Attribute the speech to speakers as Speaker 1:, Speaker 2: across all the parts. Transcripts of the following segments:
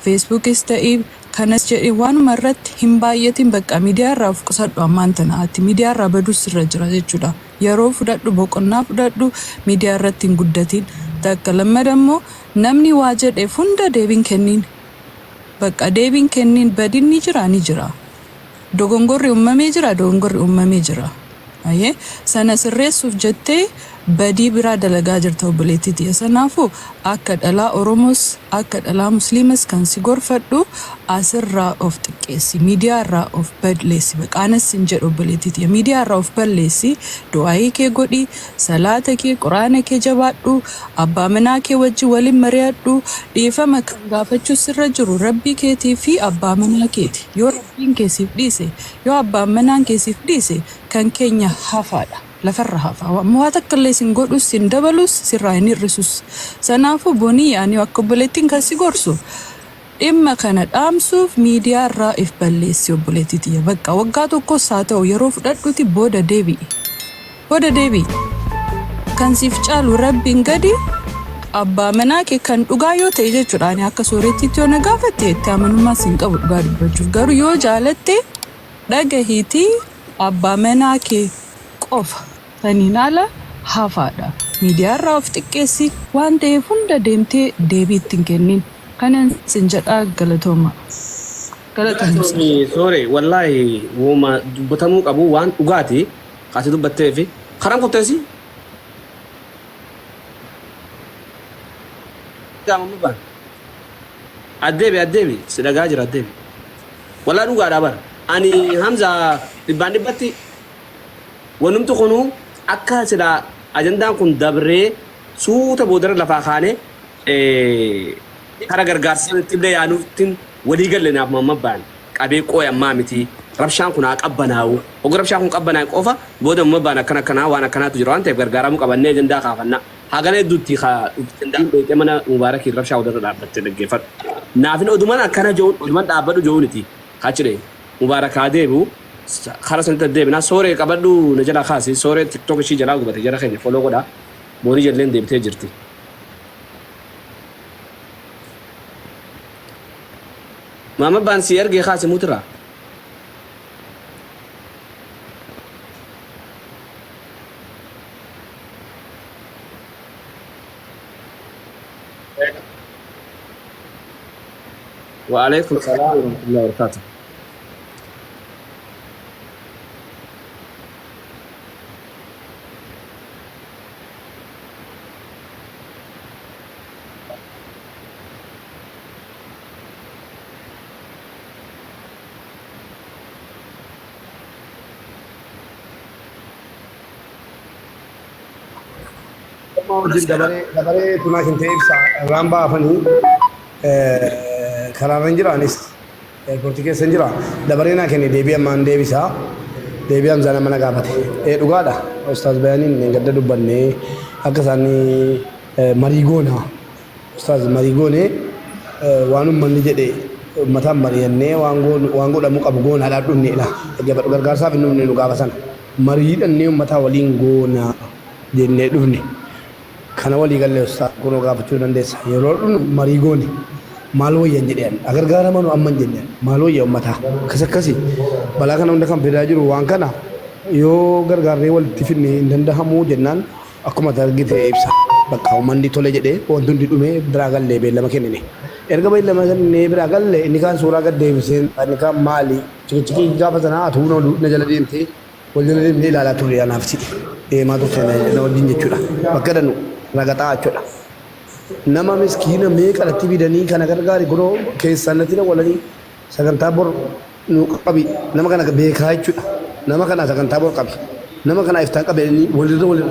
Speaker 1: Facebook is ta'ee kanas jedhee waanuma irratti hin baay'atin bakka miidiyaa irraa of qusadhu ammaan tana ati miidiyaa irraa badus irra jira jechuudha. Yeroo fudhadhu boqonnaa fudhadhu miidiyaa irratti hin guddatin. Takka lammada immoo namni waa jedheef hunda deebiin kenniin. Bakka deebiin kenniin badin ni jira. Dogongorri uumamee jira. Ayee sana sirreessuuf jettee badii biraa dalagaa jirta obboleettiiti. Sanaafu akka dhalaa Oromoos akka dhalaa Musliimas kan si gorfadhu asirraa of xiqqeessi. Miidiyaa irraa of balleessi. Baqaanas hin jedhu obboleettiiti. Miidiyaa irraa of balleessi. Du'aayii kee godhi, salaata kee, quraana kee jabaadhu, abbaa manaa kee wajji waliin mari'adhu, dhiifama kan gaafachuu sirra jiru rabbii keetii fi abbaa manaa keeti. Yoo rabbiin keesiif dhiise, yoo abbaan manaan keesiif dhiise kan keenya hafaadha. Lafarra hafa. Waa takka illee sin godhus sin dabalus sirraa hin hir'isus. Sanaafu bonii yaani akka obboleettiin kan si gorsu. Dhimma kana dhaamsuuf miidiyaa irraa if balleessi obboleettiiti. Bakka waggaa tokkos haa ta'u yeroo fudhadhuuti booda deebi'i. Kan siif caalu rabbiin gadi abbaa manaa kee kan dhugaa yoo ta'e jechuudha. Ani akka soorettiitti yoo na gaafatte itti amanummaa sin qabu dhugaa dubbachuuf. Garuu yoo jaalatte dhagahiitii abbaa manaa kee qofa. Saniin ala hafaadha. Miidiyaa irraa of xiqqeessi waan ta'eef hunda deemtee deebii ittiin kennin. Kanan sin jedhaa galatooma.
Speaker 2: Sorry, wallahi woma dubbatamuu qabu waan dhugaati kaasi dubbattee fi karam kutteesi. Addeebi sidagaa jira addeebi. Wallahi dhugaadha bara. Ani Hamza dhibbaan dhibbatti wanumtu kunu akka sida ajandaan kun dabree suuta boodara lafaa kaane kara gargaarsa tiblee yaanuutiin walii galle naaf mammabaan qabee qooy ammaa miti rabshaan kun haa qabbanaa'u oguu rabshaan kun qabbanaa'u qofa booda mammabaan akkana waan akkanaatu jira waan ta'eef gargaaramuu qabannee ajandaa kaafannaa hagana hedduutti danda'an beekee mana mubaarakii rabshaa wadarra dhaabbattee dhaggeeffadhu naafin oduman akkana jo'uun oduman dhaabbadhu jo'uuniti kaachire mubaarakaa deebi'u kara sanatti deebina sooree qabadhu na jala kaasi sooree tiktok ishii jalaa gubate jara keenya foloo godha boonii jalleen deebitee jirti. Mama bansi erge kaasi mutira. Wa alaikum salam wa rahmatullahi wa barakatuh.
Speaker 3: Dabaree tunaa kan ta'e ibsa irraan baafanii karaarran jiraanis eerpoortii keessa jira. Dabaree naa kenne deebii ammaan deebisaa. Deebii Hamzaan mana gaafate. Dhugaadha. Ustaaz Bayaaniin gadda dubbannee akka isaanii marii goona. Ustaaz marii goone waan uummanni jedhe uummataan mari'annee waan godhamuu qabu goonaadhaan dhufneedha. Gargaarsaaf hin dhufne nu gaafa sana. Mariidhannee uummataa waliin goona jennee dhufne. Kana walii galee ustaaz kunoo gaafachuu dandeessa. Yeroo dhufnu marii goone maal wayyan jedheen agargaaramanu amman jenneen maal wayya uummataa akkasii balaa kana hunda kan fidaa jiru waan kana yoo gargaarree walitti finne hin danda'amu jennaan akkuma argite ibsa bakka uummanni tole jedhee wanti hundi dhumee biraa gallee beellama kennine. Erga beellama kennee biraa gallee inni kaan suuraa gad deebisee inni kaan maali cikicikii gaafa sanaa atuun na jala deemtee wal jala deemtee ilaalaa ture anaaf si'i deemaa turte na wajjin jechuudha bakka danuu ragataa jechuudha. Nama miskiina meeqatti bidanii kana gargaari kunoo keessatti walanii sagantaa bor nu qabi nama kana beekaa jechuudha. Nama kana sagantaa bor qabi nama kana iftaan qabanii walirra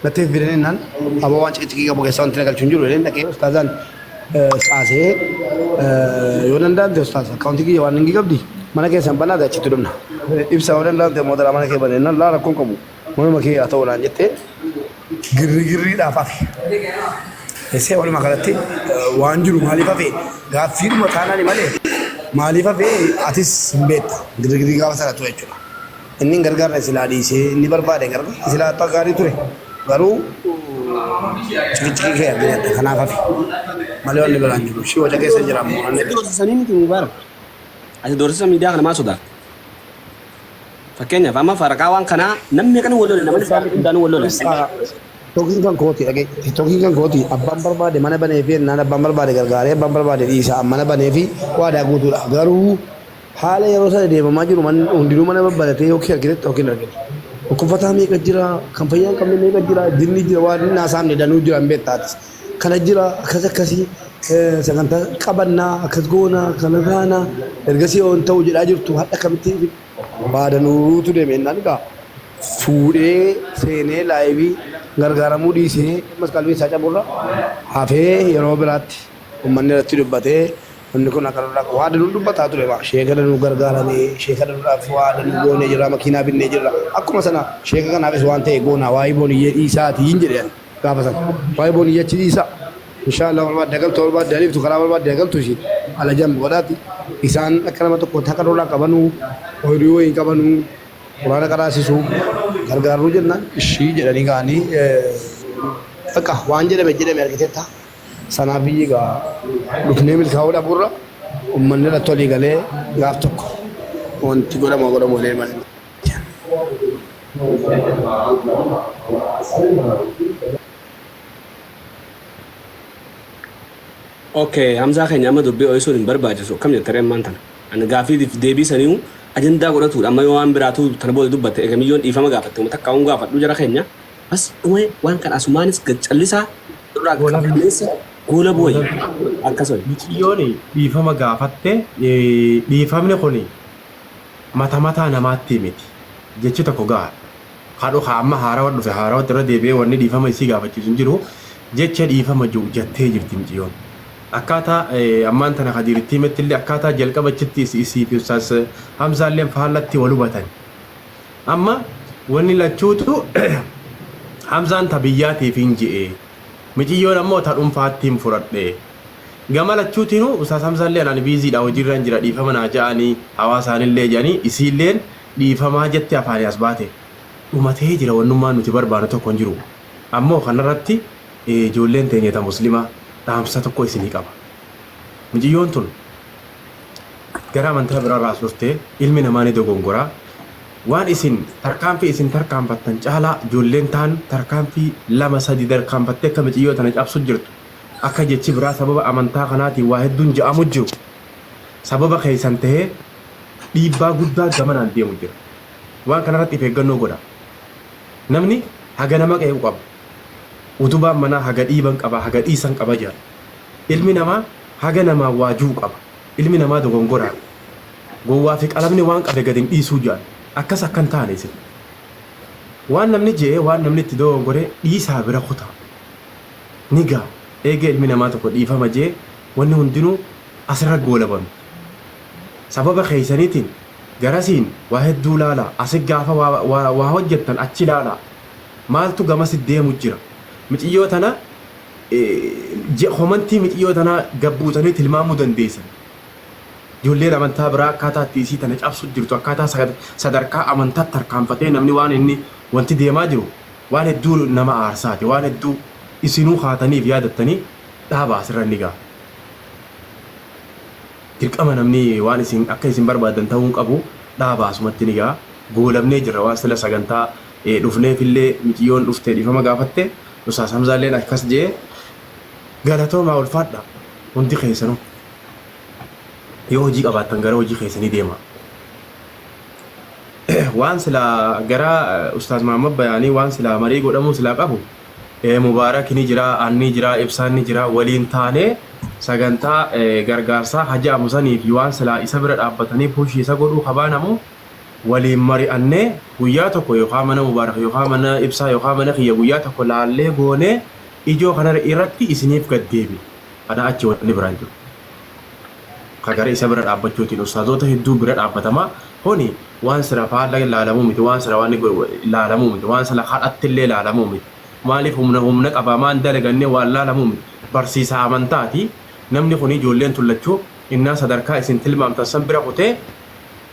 Speaker 3: natteef bidanii naan aboo waan cikicikii qabu keessa wanti nagalchuun jiru jedheen dhaqee ustaazaan saasee yoo danda'amte ustaaz akkaawuntii kiyya waan hin qabdi mana keessan banaadha achitti dhumna ibsa yoo danda'amte moodara mana kee baneennan laa rakkoon qabu manuma kee haa ta'u naan jettee girriidhaaf hafe. Essee walumaa galatti waan jiru maaliif hafe gaaffiidhuma taanaan malee maaliif hafe atis hin beekta girgirrii gaafa sana ture jechuudha. Inni hin gargaarre silaa dhiisee inni barbaade gargaara silaa akka gaarii ture garuu cikicikii kee argina kanaaf hafe. malee wanni biraan jiru shii wata keessa jira ammoo wanni
Speaker 2: Doorsisanii miti Mubaarak. Ati doorsisa miidiyaa kana maa sodaata? Fakkeenyaaf amma faraqaa waan kanaa namni kan wal lolan namni isaan hundaanuu wal lolan.
Speaker 3: Tokkiin kan kooti dhagee tokkiin kan kooti abbaan barbaade mana banee fi naan abbaan barbaade gargaaree abbaan barbaade dhiisa mana banee fi waadaa guutuudha garuu haala yeroo sana deemamaa jiru hundinuu mana babbalatee yookiin argitetti yookiin argite. Okkofataa meeqa jira kan fayyaan qabne meeqa jira dinni jira waan inni haasaamne danuu jira hin beektaatis kana jira akkas akkasii sagantaa qabannaa akkas goona kana taana ergasii yoo ta'u jedhaa jirtu hadha kamitti baadanuutu deeme innaan egaa fuudhee seenee laayivii gargaaramuu dhiisee masqalbii isaa caburra hafee yeroo biraatti uummanni irratti dubbatee inni kun akka lolaa waa danuu dubbataa ture maa sheeka danuu gargaaramee sheeka danuudhaaf waa danuu goonee jira makiinaa binnee jira akkuma sana sheeka kanaafis waan ta'e goonaa waa'ee booniyyee dhiisaatiin jedheen gaafa sana waa'ee booniyyeechi dhiisaa inshaallah barbaadde galtu barbaadde aliiftu karaa barbaadde galtu ishii ala jambi godhaati isaan akka nama tokko akka lolaa qabanuu ooyiruu wayii qabanuu waraana qaraasisuu gargaaruu jennaan ishii jedhanii ka'anii bakka waan jedhame argiteetta sanaaf biyyi gaa dhufnee milkaa'uu dhabuurra uummanni irratti olii galee gaaf tokko wanti godhamu olee malee.
Speaker 2: Okay, Hamzaa keenya amma dubbii ooyisuun hin barbaachisu akkam jettee ammaan tana. Ani gaafiif deebii saniiu ajandaa godhatudha amma yoo waan biraatu tana booda dubbatte eegamiyyoon dhiifama gaafatte uummata akka waan gaafadhu jara keenya bas dhume waan kan asumaanis gacallisaa irraa qabeessa goola booyi akkasuma.
Speaker 4: Miciyyoon dhiifama gaafatte dhiifamni kun mataa namaatti miti jechi tokko ga'a. Haadhu amma haarawaa dhufe haarawaa irra deebi'ee wanni dhiifama isii gaafachiisu hin jiru jecha dhiifama jiru jettee jirti miciyyoon. Akkaataa ammaan tana hadiiritti himetti illee akkaataa jalqabachitti isii fi ustaas Hamzaalleen faallatti wal hubatan. Amma wanni lachuutu Hamzaan tabiyyaatiif hin je'e miciyyoon ammoo ta dhuunfaattiin fudhadhe. Gama lachuutiinuu ustaas Hamzaallee anaan biiziidha hojiirra hin jira dhiifama naa ja'anii hawaasaanillee jedhanii isiilleen dhiifamaa jettee afaanii as baate. Dhumatee jira wannummaan nuti barbaadu tokko hin jiru. Ammoo kanarratti ijoolleen teenyeta muslimaa dhaamsa tokko isinii qaba. Miciyyoon tun gara amantaa biraarraa turtee ilmi namaa ni dogongoraa waan isin tarkaanfii isin tarkaanfattan caalaa ijoolleen ta'an tarkaanfii 2-3 tarkaanfattee akka miciyyoo tana cabsu jirtu akka jechi biraa sababa amantaa kanaatiin waa hedduun ja'amu jiru sababa keessan tahee dhiibbaa guddaa gamanaan deemu jira. Waan kanarratti of eeggannoo godha. Namni haga nama qe'u qaba. Utubaan manaa haga dhiiban qaba haga dhiisan qaba jira. Ilmi namaa haga namaa waajuu qaba. Ilmi namaa dogongoraa. Gowwaa fi qalamni waan qabe gadi hin dhiisuu jira. Akkas akkan taane isin. Waan namni je'ee waan namni itti dogongoree dhiisaa bira kutaa. Ni gaa eega ilmi namaa tokko dhiifama je'ee wanni hundinuu asirra goolabame. Sababa keessaniitiin garasiin waa hedduu laala asi gaafa waa hojjettan achi laala maaltu gamas deemu jira. Miciyyoo tana homantii miciyyoo tana gabbuutanii tilmaamuu dandeessan. Ijoolleen amantaa biraa akkaataa itti isii tana cabsu jirtu akkaataa sadarkaa amantaatti tarkaanfatee namni waan inni wanti deemaa jiru waan hedduu nama aarsaati waan hedduu isinuu haataniif yaadattanii dhaabaa asirra ni ga'a. Dirqama namni waan isin akka isin barbaadan ta'uu qabu dhaabaa asumatti ni ga'a. Goolabnee jirra waan sila sagantaa dhufneefillee miciyyoon dhuftee dhiifama gaafatte. Ustaas Hamzaalleen akkas jee galatoomaa ulfaadha hundi keessanuu yoo hojii qabaattan gara hojii keessanii deema. Waan sila gara Ustaas Mahammad Bayaanii waan sila marii godhamuu sila qabu Mubaarak ni jira aanni jira ibsaan ni jira waliin taanee sagantaa gargaarsaa hajaa musanii fi waan sila isa bira dhaabbatanii puushii isa godhuu kabaanamu waliin mari'annee guyyaa tokko yookaan mana Mubaarak yookaan mana ibsaa yookaan mana kiyya guyyaa tokko laallee goonee ijoo kana irratti isiniif gaddeebi. Ana achi wanni biraan jiru. Kagara isa bira dhaabbachuutiin ustaazota hedduu bira dhaabbatamaa honi waan sira faalla ilaalamuu miti waan sira waan ilaalamuu miti waan sira haadhattillee ilaalamuu miti. Maaliif humna qabamaan dalagannee waan ilaalamuu miti. Barsiisaa amantaati namni kun ijoolleen tullachuu innaa sadarkaa isin tilmaamtan san bira kutee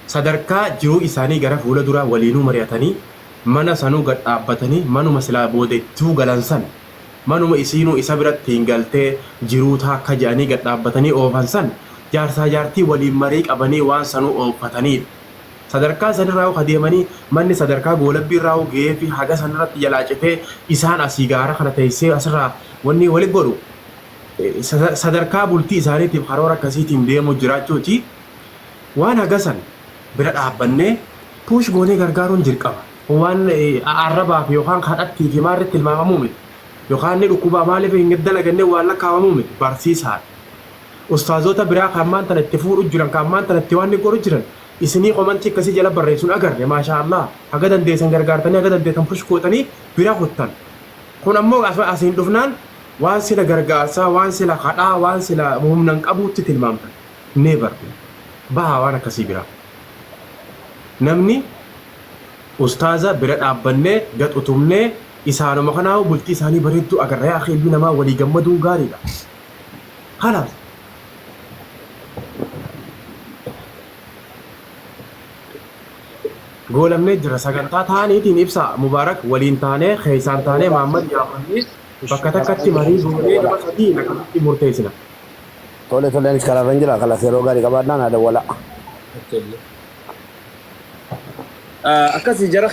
Speaker 4: sadarkaa jiruu isaanii gara fuula duraa waliinuu mari'atanii mana sanuu gad dhaabbatanii manuma silaa boodettuu galansan manuma isiinuu isa biratti hin galtee jiruu akka jedhanii gad dhaabbatanii oofan san jaarsaa jaartii waliin marii qabanii waan sanuu oofataniidha. Sadarkaa sanirraa adeemanii manni sadarkaa goolabbiirraa ga'ee fi haga sanirratti jalaa citee isaan asii gaara kana teessee asirraa wanni wali godhu sadarkaa bultii isaaniitiif karoora akkasiitiin deemu jiraachuuti. Waan haga san bira dhaabbannee puush goonee gargaaruun dirqama. Waan arrabaaf yookaan kadhattii fi maarritti tilmaamamuu miti. Yookaan inni dhukkubaa maaliif hin dalagannee waan lakkaawamuu miti barsiisaadha. Ustaazota biraa kan ammaan tana itti fuudhu jiran kan ammaan tana itti waan inni godhu jiran isinii qomantii akkasii jala barreessuun agarre maashaallah haga dandeessan gargaartanii haga dandeessan push gootanii biraa kuttan. Kun ammoo asiin dhufnaan waan sila gargaarsaa waan sila kadhaa waan sila humnan qabuutti tilmaamtan. Never bahaa waan akkasii biraa. Namni ustaaza bira dhaabbannee gad utumnee isaanuma kanaa bultii isaanii bareedduu agarree akhiilbii namaa walii gammaduun gaariidha. Halaas. Goolamnee jira sagantaa ta'aniitiin ibsa mubaarak waliin taanee keessaan taanee Muhammad yaafannee bakka takkatti marii goonee nama sadii akkamitti murteessina.
Speaker 3: Tole anis karaarra jira kalas yeroo gaarii qabaadhaan haadha wala.
Speaker 2: Akkasii jara